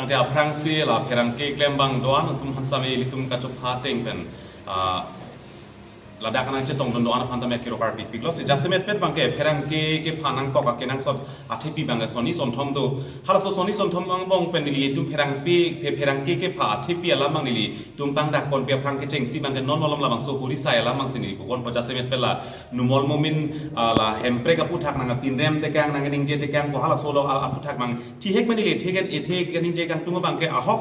tangte aprang si la perang ke klembang doan tum hansame litum kacop hateng pen ladak nang cetong don doan pantame kiro party piglo si jasemet pet bangke perang ke phanang ko ka kenang sot athepi bangga soni somthom do halaso soni somthom bang bong pen li tum perang ke pha athepi ala mang li tum bang dak kon pe prang ke cheng si bangke non molom la bang so puri sai ala mang sini ko kon po jasemet pela numol momin la hempre ka puthak nang pin rem te kang nang ning je te kang ko halaso lo puthak mang ti hek mani le thegen e thek ning je kang tung bangke ahok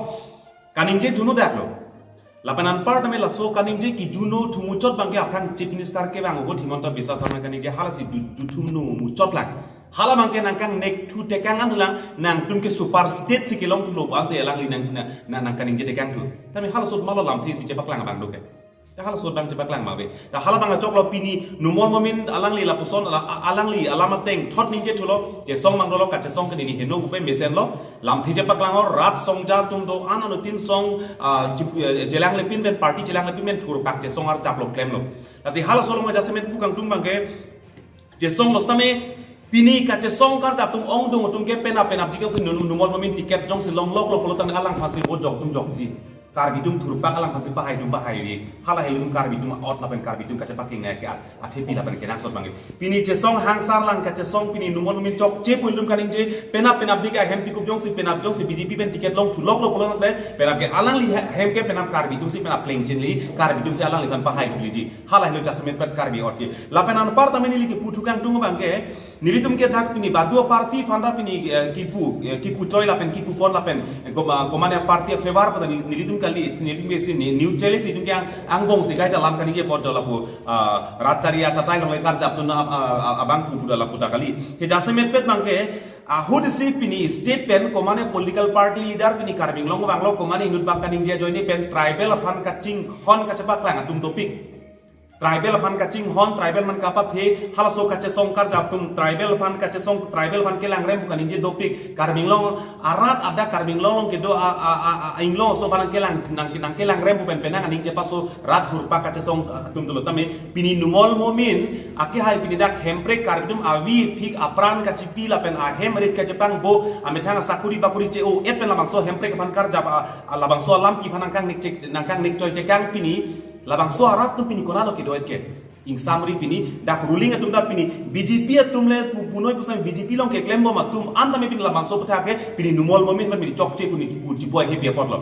kaning je junu dak lo lapanan part ame laso kaning je ki juno thumuchot bangke aprang chief minister ke bang go Himanta Biswa Sarma kaning je halasi juthumnu muchot lang hala bangke nangkang nek thu te kang anulang nang tumke super state sikilong tu lo anse elang li nang kaning je te kang tu tami halasot malo lam thi si je baklang bang doke ta halasot bang je baklang mabe ta hala bang chok lo pini numol momin alang li la puson alang li alamat teng thot ning je thulo je song mang lo ka che song kani ni heno bu pe mesen lo lam thi je baklang or rat song ja tum do ananu tim song jelang le pin ben party jelang le pin ben thur pak je song ar chap lo claim lo asi halasot ma jasemen pukang tum bangke je song lo stame pini kache song kar ta tum ong dung tum ke pena jikem sin numol momin tiket jong sin long lok lo polo tan alang phasi bo jok tum jok ji kar bidum thurpak alang phasi bahai dum bahai ri hala helum kar bidum out lapen kar bidum kache paking na ke athepi lapen ke nang sot bangi pini che song hangsar lang kache song pini numol momin chok che puilum kaning je pena dika hem tikup jong si BJP ben tiket long thulok lo polo tan pena ke alang li hem ke pena kar bidum si pena pleng chin li kar bidum si alang li kan bahai li ji hala helum jasmet pet kar bi ot ki lapen an par tameni li ke puthukang tung bangke nilitum ke dak pini badu party fanda pini kipu choi lapen kipu pon lapen komane party favor pada nilitum kali nilitum besi neutrality tum ke angbong si kai lam kani ke pod lapu ratcharia chatai long lekar japtun abang pu dala puta kali ke jasemet pet bangke ahud si pini state pen komane political party leader pini karbing long banglo komane inut bang kaning je joini pen tribal fan kaching hon kacepak lang tum topik tribal fan kaching hon tribal man kapat he halaso kache song kar japtum tribal fan ke langrem bukan inje dopik karbinglong arat ada karbinglong ke do inglong so fan ke lang nang ke langrem bukan penang aning je paso rat thurpa kache song tum tulo tame pini numol momin aki hai pini dak hempre karbidum awi phik apran kachi pila pen a hemrit kache pang bo amethang sakuri bakuri che o et pen labang so hempre ke fan kar jap labang so lam ki fanang kang nik choi te kang pini labang so arat tu pini konalo ke doet ke ing samri pini dak ruling atum da pini BJP atumle punoi pusam BJP long ke claim ma tum andame pini labang so putha ke pini numol momin man pini chokche puni ki pur jiboy he be potlo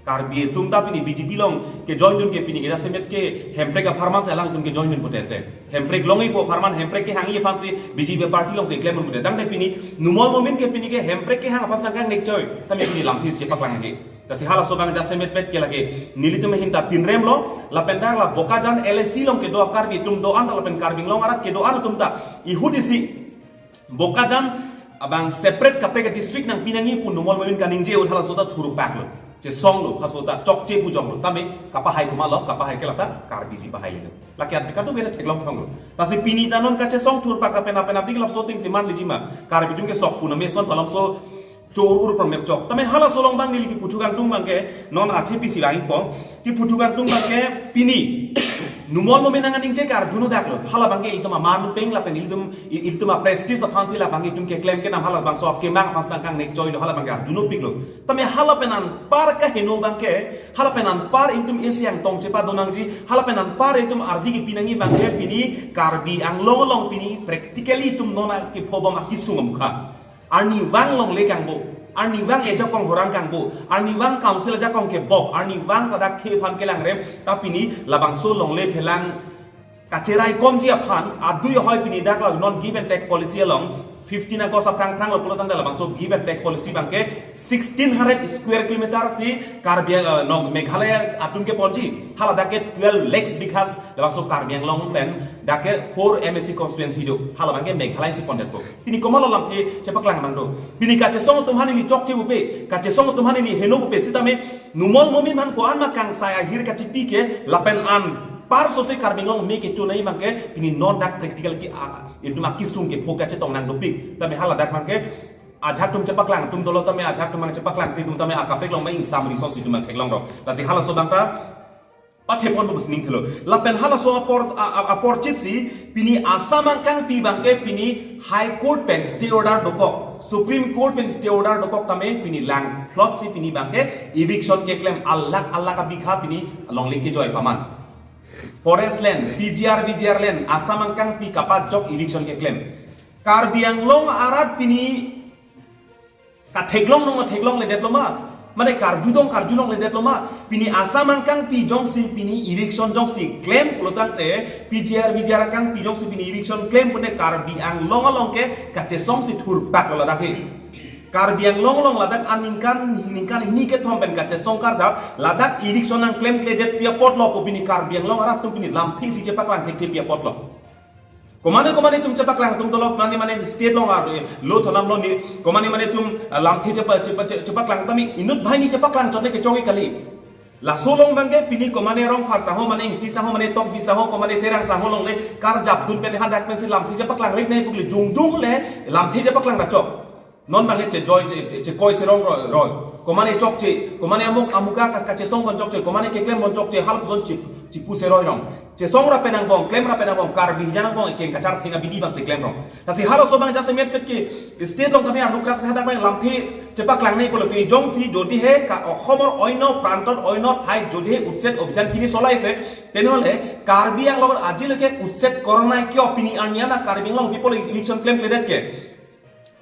kar bi tum da pini BJP long ke join dun ke pini ke jasemet ke hempre ka farman se lang tum ke join dun potete hempre longi po farman hempre ke hangi fansi BJP party long se claim mun potete dang de pini numol momin ke pini ke hempre ke hang fansa kang nek choy tami pini lamthi se paklang ge kasi hala sobang jasemet pet ke lage nilitum hinta pinrem lo lapendang la bokajan LSC long ke do karbi tum do an lapen karbing long arat ke do an tum ta ihudisi bokajan abang separate kapega district nang pinangi pun numol momin kaning je hala sota thuru pak lo je song lo hasota chok che bu jong lo tame kapahai kuma lo kapahai ke lata karbi si bahai le lakiat kadu bena teglong thong lo tasi pini danon kache song thur pak pen adik lap soting si man lijima karbi tum ke sok puna meson palam so chorur pramep chok tame hala solong bang nili ki putugang tung bangke non athepi silaing po ki putugang tung bangke pini numol mo menangan ning je kar juno daklo hala bangke ituma man peng la pen iltuma prestige of fancy la bangke tum ke claim ke nam hala bang so ke mang pas kang nek joy lo hala bangke juno piglo tame hala penan par ka heno bangke hala penan par itum esiang tong cepa donang ji hala penan par itum ardi ki pinangi bangke pini karbi ang long pini practically itum nona ke phobam akisungam kha arni wang long le kang bo arni wang eja kong horang kang bo arni wang council ja kong ke bob arni wang pada ke phan ke lang rem tapi ni labang so long le phelang kacerai kom ji aphan adui hoi pini dak la non give and take policy along 15 agos aprang lo polo tanda labang so give and take policy bangke 1600 square kilometer si karbiang no meghalaya atum ke ponji hala dake 12 lakhs bighas labang so karbiang long pen dake 4 MSC constituency do hala bangke meghalaya si pondet ko ini komalo lam ke cepak lang bang do bini kache song tumhani li chok che bupe kache song tumhani li heno bupe sitame numol momin man ko an makang saya hir kachi pike lapen an par sose karbingong me ke chunai bangke ini non dak practical ki itu makisung ke phoka che tong nang dopik tame hala dak bangke ajak tum cepak lang tum dolo tame ajak tum mang cepak lang tum tame akapek long mai sam resource itu mang thek long ro lasi hala so bangta pathe pon bus ning thelo lapen hala so apor chipsi pini asamang kang pi bangke pini high court pen stay order dokok Supreme Court pen stay order dokok tame pini lang plot si pini bangke eviction ke claim Allah ka bikha pini long leke joy paman. Forest land, BGR land, Assam angkang pi kapat jok eviction ke claim. Karbi Anglong arat pini ka theglong le diploma. Mane karjudong le diploma. Pini Assam angkang pi jong si pini eviction jong si claim pulutang te BGR angkang pi jong si pini eviction claim pune Karbi Anglong ke kache song si thur pak lo ladaki. Karbi Anglong ladak aningkan ini ke thompen kache song karda ladak eviction ang claim kledet pia potlo ko pini Karbi Anglong arat tu pini lamthi si cepak lang klek pia potlo. Komane tum cepak lang tum tolok mane state long ar lo thonam lo ni komane tum lamthi cepak lang tami inut bhai ni cepak lang chotne ke chogi kali la solong bangge pini komane rong phar saho mane ingti saho mane tok bi saho komane terang saho long le kar jab dun pe han dak pen si lamthi cepak lang lek nei pukli jung le lamthi cepak lang da chok non bangge che joy che koi se rong roi komane chok che komane amuka ka che song bon chok che komane ke klem bon chok che hal zon chi pu se roi rong che song ra penang bong claim ra penang bong Karbi janang bong ke kacar thinga bidi bang se claim rong tasi halo so bang jase met pet ki state long kami anu krak se hadak bang lamthi cepak lang nei polo pi jong si jodi he ka khomor oino prantot oino thai jodi he utset objan kini solaise tenole Karbi ang log ajileke utset corona ki opini anya na Karbi long people election claim ledet ke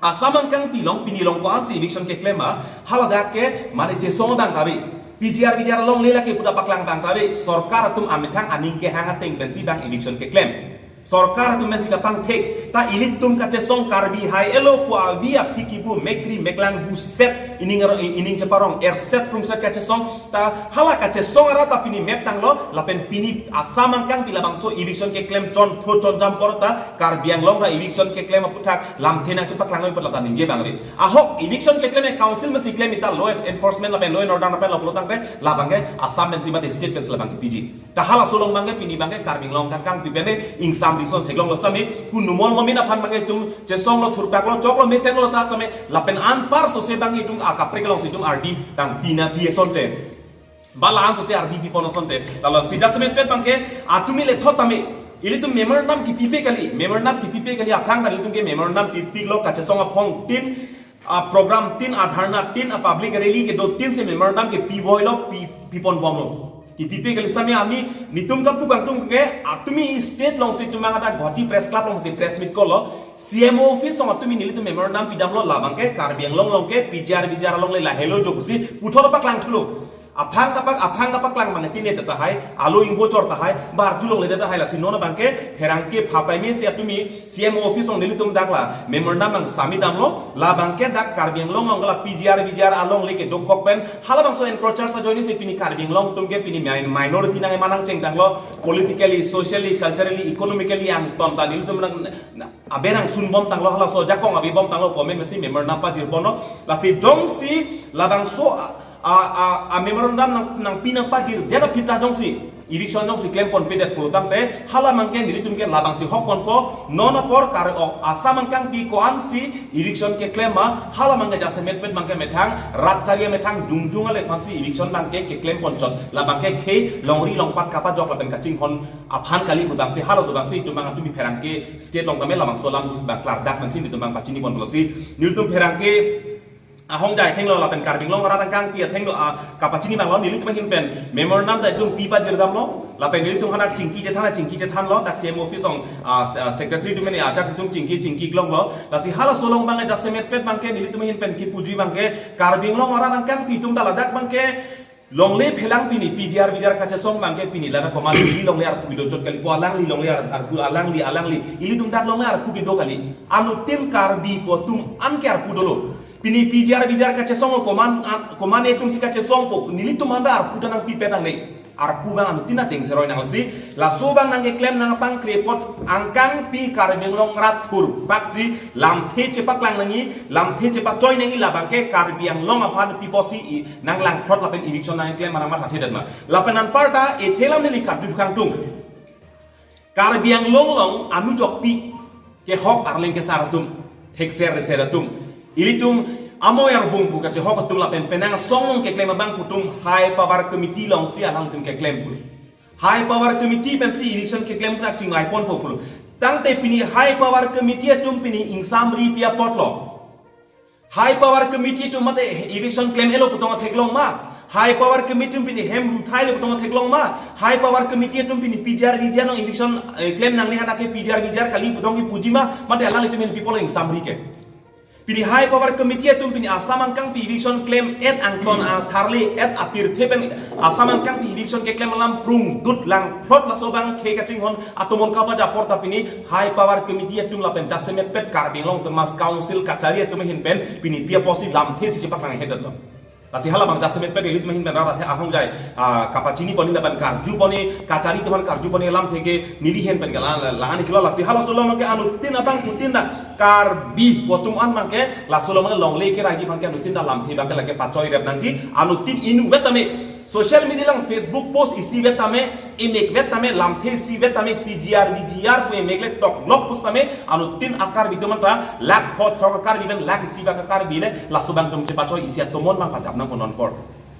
Assam angkang pini long ko ansi eviction ke claim haladak ke mane je song bang tabi BGR long lela ke puda paklang bang tabe sorkar tum amitang aning ke hanga teng bensi bang eviction ke claim sorkar tum bensi ka pang thek ta ilit tum ka che song Karbi hai elo ko avia pikibu mekri meklang bu set ining ceparong set prum set ka che song ta hala ka che song ara ta pini map tang lo lapen pini Assam angkang pila bang so eviction ke claim chon jam porta Karbi Anglong ra eviction ke claim aputhak lamthena cepak lang oi patla ninge bang re ahok eviction ke claim council men si claim ita law enforcement lapen law and order lapen lo labangge Assam bensi ma state pes labang PG ta hala solong bangge pini bangge Karbi Anglong kang pipene insam rison theglong lostami kunumol momina phan bangge tum che song lo thurpak lo chok lo mesen lo ta tome lapen an par so se bangge tum akapre kelong situm RD tang pina piesonte bala an so se RD piponosonte tala sidasmen pet bangge atumi le thotami ili tum memorandum ki pipe kali aprang kali tum ke memorandum pipi lo kache song phong tin program tin adharna tin public rally ke do tin se memorandum ke pi voilo pipon bomlo ki pipe kali sami ami nitum ka pukang tum ke atumi state long se tumanga ta Guwahati press club long se press meet kolo CMO office song atumi nili tum memorandum pidam lo labang ke Karbi Anglong long ke BGR long le la hello jokusi puthor paklang thulo aphang kapak lang mane tine ta hai alo ingbo chor ta hai bar julong le ta hai la sinona bangke herangke phapai me se atumi CMO office ong nili tum dakla memorandum bang sami damlo la bangke dak Karbi Anglong ongla BGR along leke dokok pen hala bang so encroachers sa joini se pini Karbi Anglong tum ke pini minority nang manang cheng danglo politically socially culturally economically ang ton ta nili tum nang aberang sun bom tanglo hala so jakong abi bom tanglo comment mesi memorandum pa jirbono la si dong si la bang so a memorandum nang pinang pagir dia pita dong si eviction dong si claim pon pedet pulutang te hala mangke nili tumke labang si hokon po nona por kar Assam angkang pi ko ansi eviction ke claim ma hala mangke jase metpet mangke metang rat chalia metang jungjung ale phansi eviction mangke ke claim pon chon labang ke khei longri longpat kapa jok laben kaching hon aphan kali budang si hala jobang si tumang tumi pherangke state long tame labang solam ba klar dak mansi tumang pachini pon losi nil tum pherangke ahong jai thenglo la pen Karbi Anglong ra kang pia thenglo kapachini bang lo nili tum hin pen memorandum da dum pipa jirdam lo la pen nili tum hana chingki je than lo dak CMO office ong secretary tum ne ajak tum chingki glong lo la si hala solong bang ja semet pet bang ke nili tum hin pen ki puji bang ke Karbi Anglong ra kang pi tum da la dak bang ke longle phelang pini BGR kache song bangke pini lana koman li longle ar pugido jot kali po alang li longle ar alang li ili tum dak longle ar pugido kali anu tim Karbi po tum an ke ar pudolo pini BGR kache song koman etum si kache song po nili tum anda ar pudan ang pipe nang nei ar pubang anu tina teng seroi nang si la sobang nang claim nang pang krepot angkang pi Karbi Anglong rat thur baksi lam the cepak lang nangi lam the cepak join nangi la bangke Karbi Anglong aphan pi posi nang lang prot lapen eviction nang claim marang mat hathe ma lapenan parta e thelam ne likat du kang tung Karbi Anglong long anu jok pi ke hok arleng ke saratum hekser reseratum ilitum amo yang bungku kace hok tum lapen penang song ke claim bang putum high power committee long si alang tum ke claim pul high power committee pen si election ke claim nak ching iphone pul tang te pini high power committee tum pini insam ri pia potlo High power committee tu mate election claim elo putonga theklong ma. High power committee pini hem ruthai le putonga theklong ma. High power committee tu pini PJR vidia no election claim nang ni hana ke PJR kali putongi puji ma mate alang itu men people yang samri ke. Pini high power committee tu pini asamang kang pi election claim et angkon tharli et apir thepen asamang kang pi election ke claim lam prung dut lang plot la sobang ke kaching hon atomon ka pa porta pini high power committee tu la pen jasemet pet karbing long temas council kachari tu mehin pen pini pia posi lam thesi cepat lang hedat lo kasi hala bang jasemet pet elit mehin ben rara the ahong jai kapacini poni na ban karju poni kachari tu ban karju poni lam theke nili hen pen gala lahani kilo lasi hala solom ke anu tin abang putin na karbi potum an man ke la solom long le ke raji man ke anu tin da lam the bang ke lage pachoi rep nang ji anu tin inu vetame social media lang Facebook post isi vetame imek vetame lam the si vetame PGR ku emegle tok lok post tame anu tin akar bidoman ta lak phot thok akar biben lak isi ba akar bile la subang tum te pachoi isi atomon mang pachap nang konon por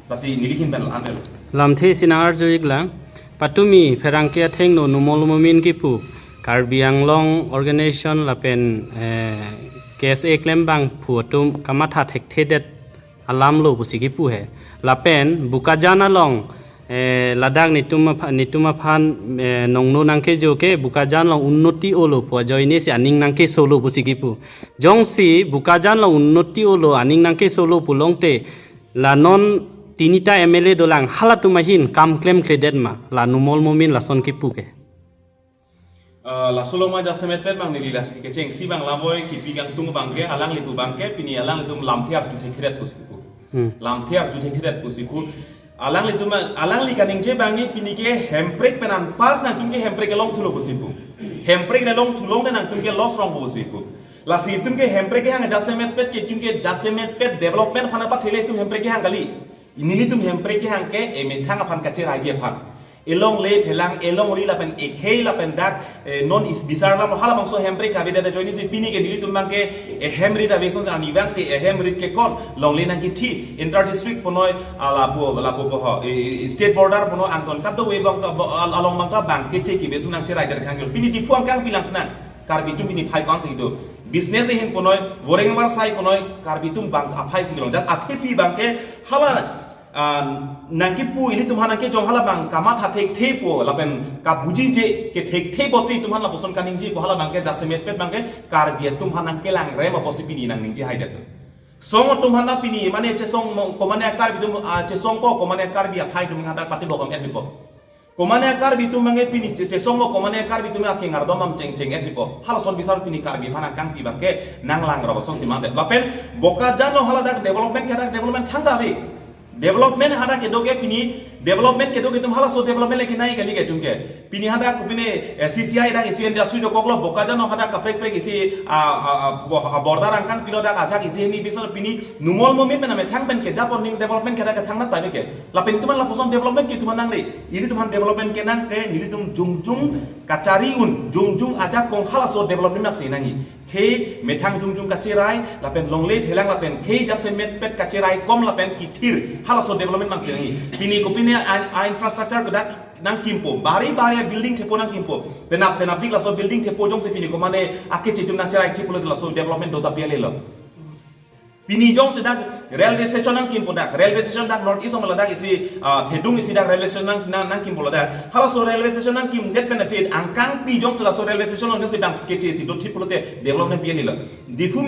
pasi nilihin ben anel lam the sinar joik lang patumi ferangke theng no numol mumin ki pu Karbi Anglong organization lapen KSA claim bang phuatum kamatha thekthedet alam lo busiki pu he lapen bukajana long ladak nituma phan nongno nangke joke bukajan long unnoti olo pojoine si aning nangke solo busiki pu jongsi bukajan long unnoti olo aning nangke solo pulongte lanon tinita MLA dolang halatumahin kam claim credit ma la numol mumin la son ki pu ke la soloma jasemet pet bang nilila ke ceng si bang laboy ki pigang tung bangke alang libu bangke pini alang litum lamthiar juthe khiret pusiku lamthiar juthe khiret pusiku alang litum alang likaning je bangi pini ke hemprek penan pas na tumke hemprek long thulo pusiku hemprek na long thulong na tumke loss rong pusiku la si tumke hemprek hang jasemet pet ke tumke jasemet pet development phana pa thele tum hemprek hang gali inili tum hemprek hang ke emethang aphan kache raje phan elong le phelang elong ri la pen ekhei la pen dak non is bisar la hala mangso hembre ka beda joini si pini ke dili tumang ke hemri da beson ani wang si hemri ke kon long le nang ki thi inter district ponoi la po ho state border pono angton kaddo we bang along mangta bang ke che ki besun nang che rai dar khangel pini di fuang kang pilang snan karbi tum pini phai kon si do business hin ponoi boreng mar sai ponoi karbi tum bang aphai si long just athepi bang ke hala nangki pu ini tumhan nangki jong hala bang kamat hathek the po lapen ka buji je ke thek the botsi tumhan la poson kaning ji ko hala bang ke jasemet pet bang ke kar bia tumhan nang ke lang re ma posi pini nang ning ji haidat song tumhan na pini mane che song ko mane kar bi tum che song ko mane kar bia thai tum ngada pati bokom et bipo ko mane kar bi tum mangi pini che song ko mane kar bi tum aking ar domam ceng et bipo hala son bisar pini kar bi phana kang pi bang ke nang lang ro song si mande lapen boka jano hala dak development ke dak development thanga bi development hada ke doge pini development ke doge tum hala so development le kinai kali ke tumke pini hada ko pini CCI da isi industry do koklo bokaja no hada ka prek isi border angkan pilo da ajak isi ni bisor pini numol moment mena me thang ben ke japon ning development ke da thang na tabe ke la pini tuman la poson development ke tuman nang re ini tuman development ke nang ke nili tum jungjung kacari un jungjung ajak kong hala so development nak sinangi ke methang jungjung kacirai la pen longle phelang la pen ke jasemet pet kacirai kom la pen kithir hala so development mang sinangi pini ko pini infrastructure ko dak nang kimpo bari building thepo nang kimpo penap dik la so building thepo jong se pini ko mane ake chitum nang cerai thipo la so development do ta piale lo pini jong se dak railway station nang kimpo dak railway station dak north east dak isi thedung isi dak railway station nang kimpo la dak hala so railway station nang kim get benefit angkang pi jong se la so railway station nang se dak ke isi do thipo te development piale lo difu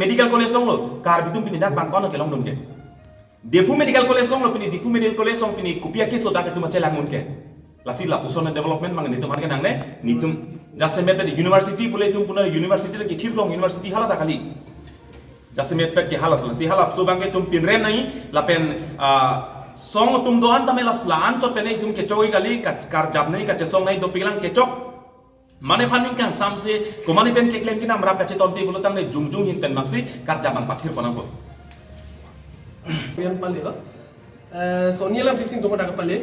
medical college lo kar bitum pini dak bang kono ke long dum ke Defu medical college song lo pini Defu medical college song pini kupia ke so dak tu macam langun ke lasi la uson development mang ni tu mang ke nang ne ni tum jasemet pe university boleh tum puna university le ki long university hala ta kali jasemet pe ke hala so si hala so bang ke tum pin rem nai la pen song tum do an tamela slan chot pe nei tum ke choi kali kar jab nei ka che song nei do pilang ke chok mane phaning kang samse ko mane pen ke claim ki nam rap ka che tonti bolo tam ne jungjung hin pen maksi kar jabang pathir ponang ko yang paling lah, Sonia lam sising tunggu dah kepala,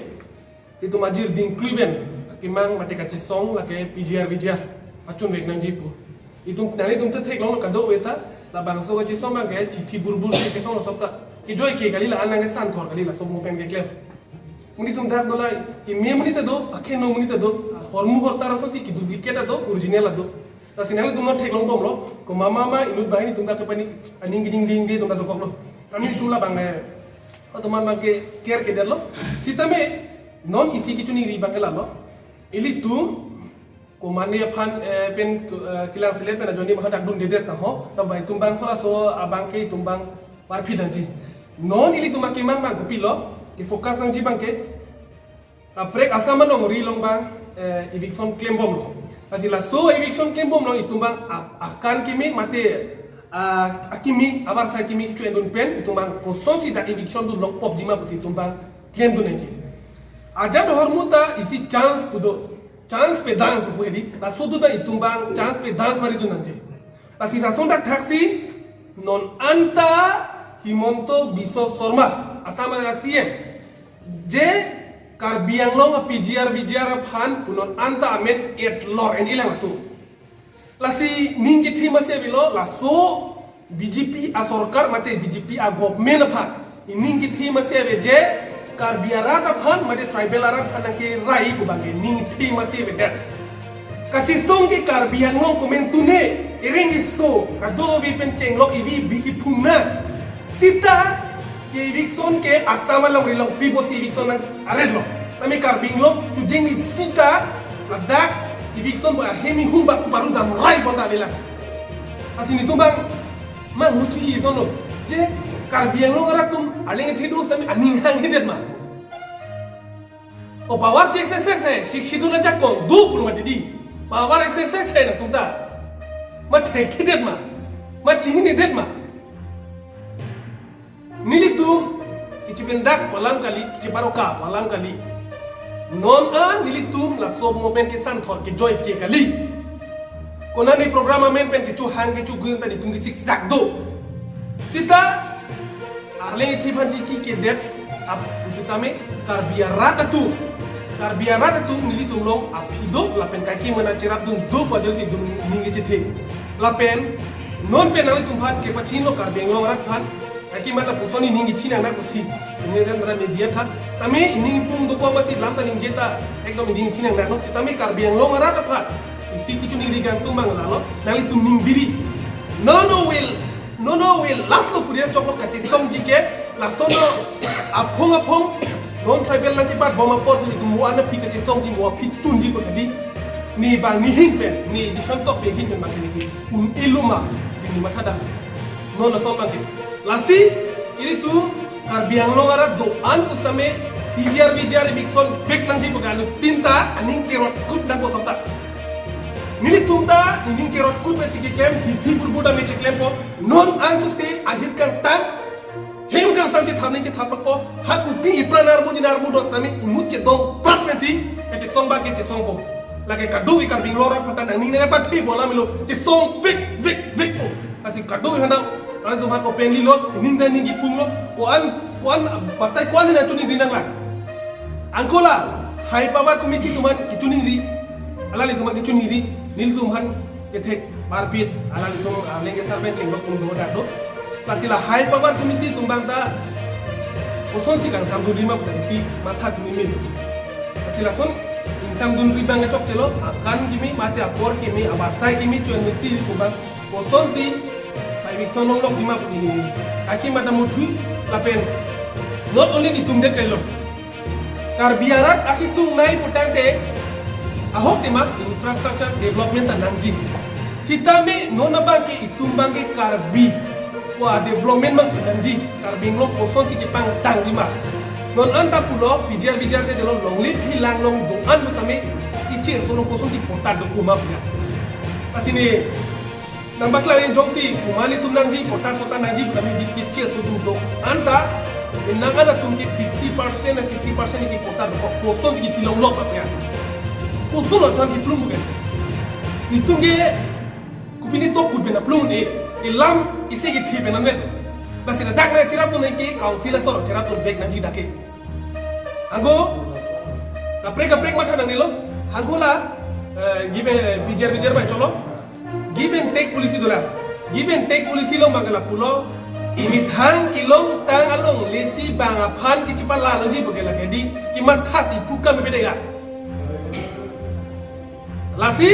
itu majir diincluyen, kimang mati kacis song, laki PJR, acun baik nang jipu, itu nanti tuh tek long kado weta, lah bangsa kacis song bang kayak citi burbur kayak song sobta, kijoi kayak kali lah alang kesan thor kali lah sob mupen kayak klem, muni tuh dah boleh, ki me muni tado, akhir no muni tado, hormu horta rasa sih ki duplicate ado, original ado, la sinang tum no thek long bom lo ko mama inut bahini tum da ke pani aning ding ding di tum da dokok lo kami tum la bang atau man ke care ke dalo sitame non isi kichu ni ri bang la lo ili tum ko mane phan pen kilang sele pen joni ma dak dun de det ta ho ta bai tum bang phara so abang ke tum bang par phi dan ji non ili tum ke mang bang ko pi lo ke focus nang ji bang ke aprek asama nong ri long bang eviction claim bom lo asila so eviction claim bom lo itum bang akan kimi mate akimi abar sa kimi kichu endun pen itum bang ko son si da eviction du long pop jima busi itum bang claim du nenji aja do hormuta isi chance kudo chance pe dance ko hedi la sodu ba itum bang chance pe dance mari du nenji asi sa son da taxi non anta Himonto Biso Sorma asama na CM je kar biang long a PGR phan punon anta amet et lor en ilang atu lasi ningi thima se bilo la so BJP a sorkar mate BJP a government phan ningi thima se be je kar biara ka phan mate tribal ara phan ke rai ku bange ningi thima se be det kachi song ke kar biang long komen tune iringi so ka do vi pen cheng lok ivi biki phumna sita ke eviction ke asama long rilong people si eviction nang ared lo tami karbing lo tu jengi sita ladak eviction ba hemi humba ku baru dam rai bota bela asini tu bang mang hutu hi sono je karbiang lo ngaratum aleng thidu sami aning hang hidet ma o power check se shikshidu la jakong du pur ma didi power exercise hai na tumta ma thek hidet ma chini ne det ma nilitum kichibendak walang kali kichibaroka walang kali non a nilitum la sob moment ke san thor ke joy ke kali kona ni programa men pen ke chu hang ke chu gun ta ni tungi sik sak do sita arle thi bhaji ki ke det ap usita me karbiarat tu nilitum long ap hido la pen kai ki mana cerap dun do padel si dun ningi chithe la pen non pen ale tum phan ke pachin lo karbiang lo rat phan aki mana pusoni ningi china na kusi ini kan berada media tha tami ini pung do ko masih lam taning jeta ekdom ningi china na no tami karbiang lo ngara ta pha isi kichu ni rigang tu mang lalo nali tum ning biri no will last lo puria choklo kachi song jike la sono apong non tribal lanti bat boma pot ni mu ana pi kachi song ji mo pi tun ji ko kadi ni bang ni hingpen ni di santok pe hingpen makini ki iluma sini mathada no no song bang lasi ini tu karbiang lo ngara do an usame PGR eviction big nangji pagalu tinta aning kerot kut na ko somta nili tumta aning kerot kut besiki kem thi burbuda me cheklem po non ansu se akhir kan tang hem kan samke thamne che thapak po haku pi ipranar bu dinar bu dok sami imut che dong pat meti che song ba ke che song po lage kadu ikan binglora patan aning ne pat thi bola milo che song vik po asi kadu handa ana tumha ko pendi lot ninda ningi pung lo ko an partai ko an na tuni rinang la angkola hai power committee tuman kituni ri alali tuman kituni ri nil tumhan kethe marpit alali tum lenge sarben chengbok tum do da do pasila hai power committee tumbang ta oson si kan samdu lima si matha tuni me pasila son insam dun ribang chok chelo akan kimi mate apor kimi abar sai kimi chuen si tumbang oson si eviction long lok dima ini aki mata muthui lapen not only di tumde kelo karbiarat aki sung nai putang te ahok tema infrastructure development tanangji sitame nona bangke itumbangke karbi wa development mang sidanji karbing lok oson si kipang tangji ma non anta pulo bijar te delo longli hilang long doan besame ichi sono koson ti pota do kuma pia asini nambak lain jongsi umali tumnang ji kota sota naji kami dikicil sudu anta inangana tumki 50% 60% iki kota do kosong iki pilong lok apa ya kosong lo tan diplum bukan nitunge kupini to kut bena plum e ilam isi iki thi bena net basi na dak na cirap tu neki council soro cirap tu bek naji dake anggo kaprek mata nang nilo anggola gibe bijar ba cholo give and take polisi dola give and take polisi lo magala pulo ini thang kilong tang along lesi banga phan ki chipala lonji bagela kedi ki mathas ipuka me bedega lasi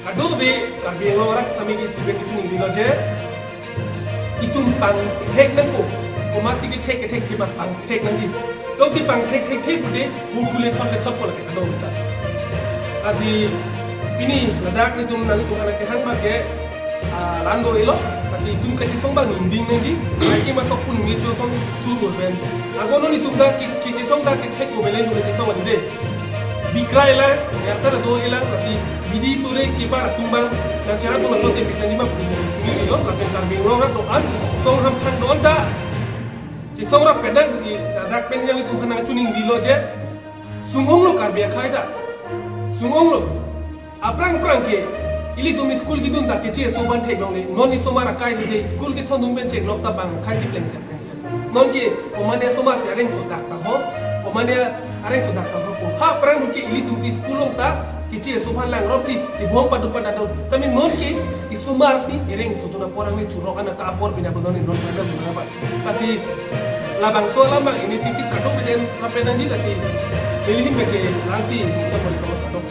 kado be karbi yang orang kami ki siben ki cuni dilo je itum pang thek nang ko masih ki thek ki pang thek nang ji to si pang thek bude hutu le thot ko lake kado kita asi ini ladak ni tum nang tum anak hang ba ke lando ilo asi tum ka song ba ninding nang ji ki masok pun mi jo song tu go ben agono ni tum da ki song da ki thek ko belen ni song ande bikra ila yarta do ila asi bidi sore kipa tumbang dan cara tu masuk te bisa lima cumi itu lakukan kambing orang tu an song ham kan don da si song rap pedang si dak pen yang itu kan cuning bilo je sungong lo karbia khai da sungong lo aprang ke ili tu school gitu da ke che soban thek long ni non ni somara kai de school ke thon dum ben chek lok ta bang khai si pleng non ke omane somar si areng so dak ta ho omane areng so dak ta ho ha prang ke ili tu si school long ta kecil subhan lang roti ci bom padu pada daun tapi non ki isumar si ireng sutuna porang ni curok ana kapor bina benon ni non pada apa pasti labang so lambang ini siti kadok beden sampai nanti lagi pilihin bagi nasi kita boleh kadok